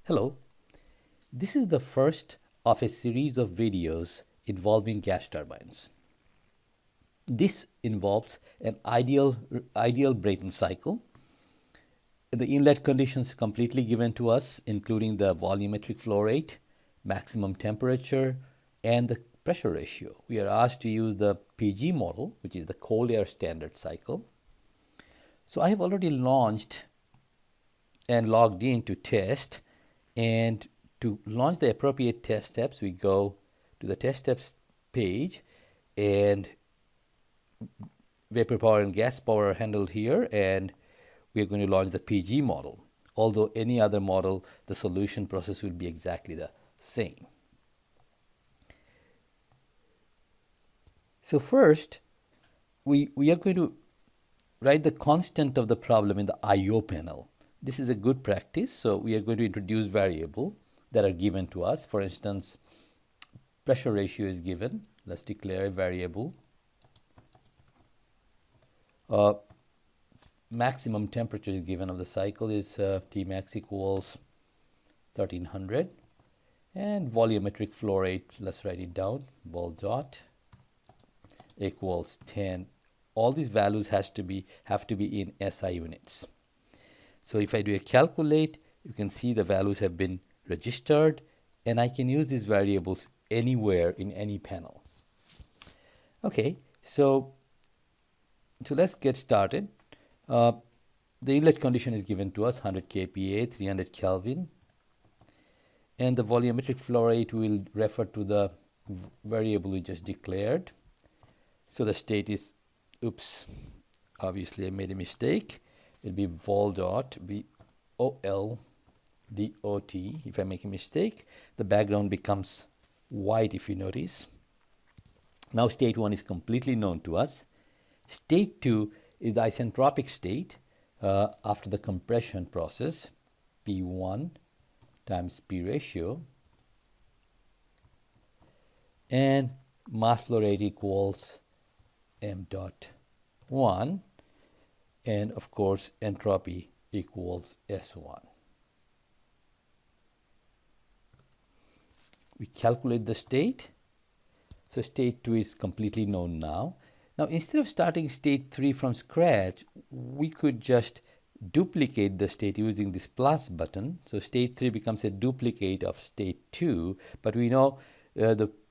Hello, this is the first of a series of videos involving gas turbines. This involves an ideal Brayton cycle. The inlet conditions completely given to us, including the volumetric flow rate, maximum temperature, and the pressure ratio. We are asked to use the PG model, which is the cold air standard cycle. So I have already launched and logged in to test, and to launch the appropriate test steps, we go to the test steps page, and vapor power and gas power are handled here, and we are going to launch the PG model. Although any other model, the solution process will be exactly the same. So first, we are going to write the constant of the problem in the I/O panel. This is a good practice, so we are going to introduce variables that are given to us. For instance, pressure ratio is given. Let's declare a variable. Maximum temperature is given of the cycle is Tmax equals 1300, and volumetric flow rate, let's write it down, vol dot equals 10. All these values have to be in SI units. So if I do a calculate, you can see the values have been registered, and I can use these variables anywhere in any panel. Okay, so let's get started. The inlet condition is given to us, 100 kPa, 300 Kelvin. And the volumetric flow rate will refer to the variable we just declared. So the state is, obviously I made a mistake. It'll be vol dot, VOL dot. If I make a mistake, the background becomes white, if you notice. Now state 1 is completely known to us. State 2 is the isentropic state after the compression process, P1 times P ratio, and mass flow rate equals m dot 1, and of course entropy equals S1. We calculate the state. So state 2 is completely known now. Now instead of starting state 3 from scratch, we could just duplicate the state using this plus button. So state 3 becomes a duplicate of state 2, but we know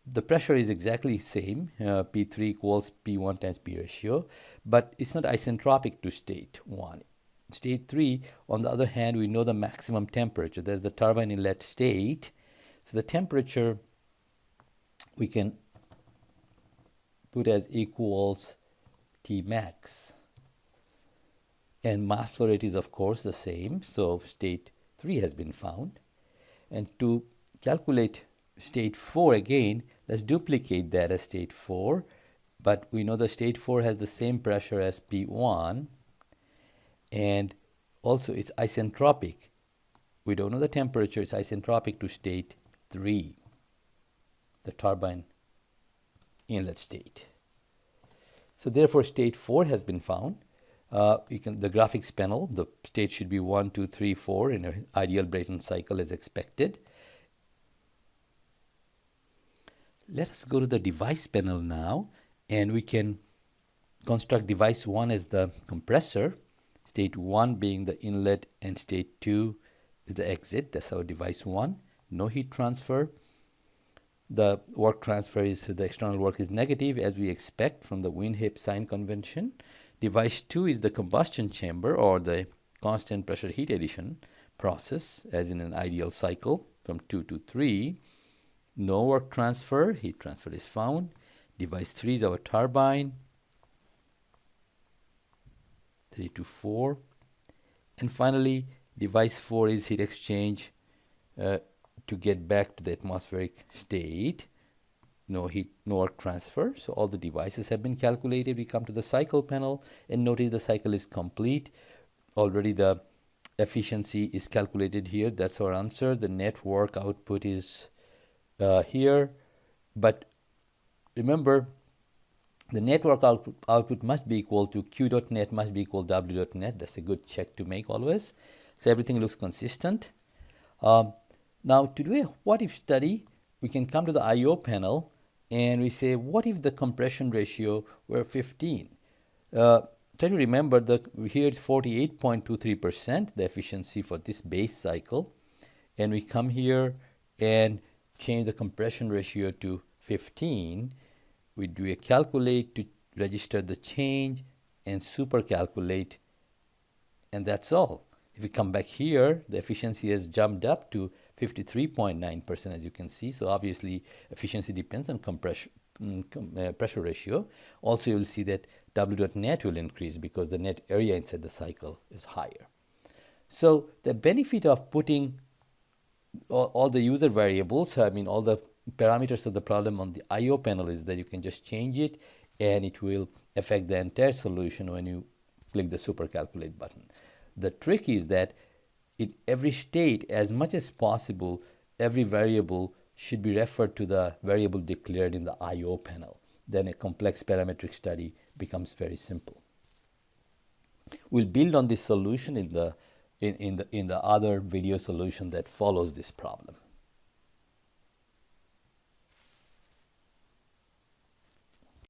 the pressure is exactly the same, P3 equals P1 times P ratio, but it's not isentropic to state 1. State 3, on the other hand, we know the maximum temperature. There's the turbine inlet state. So the temperature we can put as equals Tmax. And mass flow rate is of course the same, so state 3 has been found. And to calculate state 4 again, let's duplicate that as state 4, but we know the state 4 has the same pressure as P1, and also it's isentropic. We don't know the temperature, it's isentropic to state 3, the turbine inlet state. So therefore state 4 has been found. The graphics panel, the state should be 1, 2, 3, 4 in an ideal Brayton cycle as expected. Let us go to the device panel now, and we can construct device 1 as the compressor, state 1 being the inlet, and state 2 is the exit. That's our device 1. No heat transfer. The work transfer is, the external work is negative, as we expect from the Windhip sign convention. Device 2 is the combustion chamber, or the constant pressure heat addition process, as in an ideal cycle from 2 to 3. No work transfer, heat transfer is found. Device 3 is our turbine, 3 to 4. And finally, device 4 is heat exchange to get back to the atmospheric state. No heat, no work transfer. So all the devices have been calculated. We come to the cycle panel and notice the cycle is complete. Already the efficiency is calculated here. That's our answer. The net work output is here. But remember, the network output must be equal to Q.net must be equal to W.net. That's a good check to make always. So everything looks consistent. Now, to do a what-if study, we can come to the I/O panel and we say, what if the compression ratio were 15? Try to remember that here it's 48.23%, the efficiency for this base cycle. And we come here and change the compression ratio to 15. We do a calculate to register the change and super calculate, and that's all. If we come back here, the efficiency has jumped up to 53.9%, as you can see. So obviously, efficiency depends on pressure ratio. Also, you will see that W dot net will increase because the net area inside the cycle is higher. So the benefit of putting all the user variables, I mean all the parameters of the problem on the I/O panel, is that you can just change it and it will affect the entire solution when you click the super calculate button. The trick is that in every state, as much as possible, every variable should be referred to the variable declared in the I/O panel. Then a complex parametric study becomes very simple. We'll build on this solution in the other video solution that follows this problem.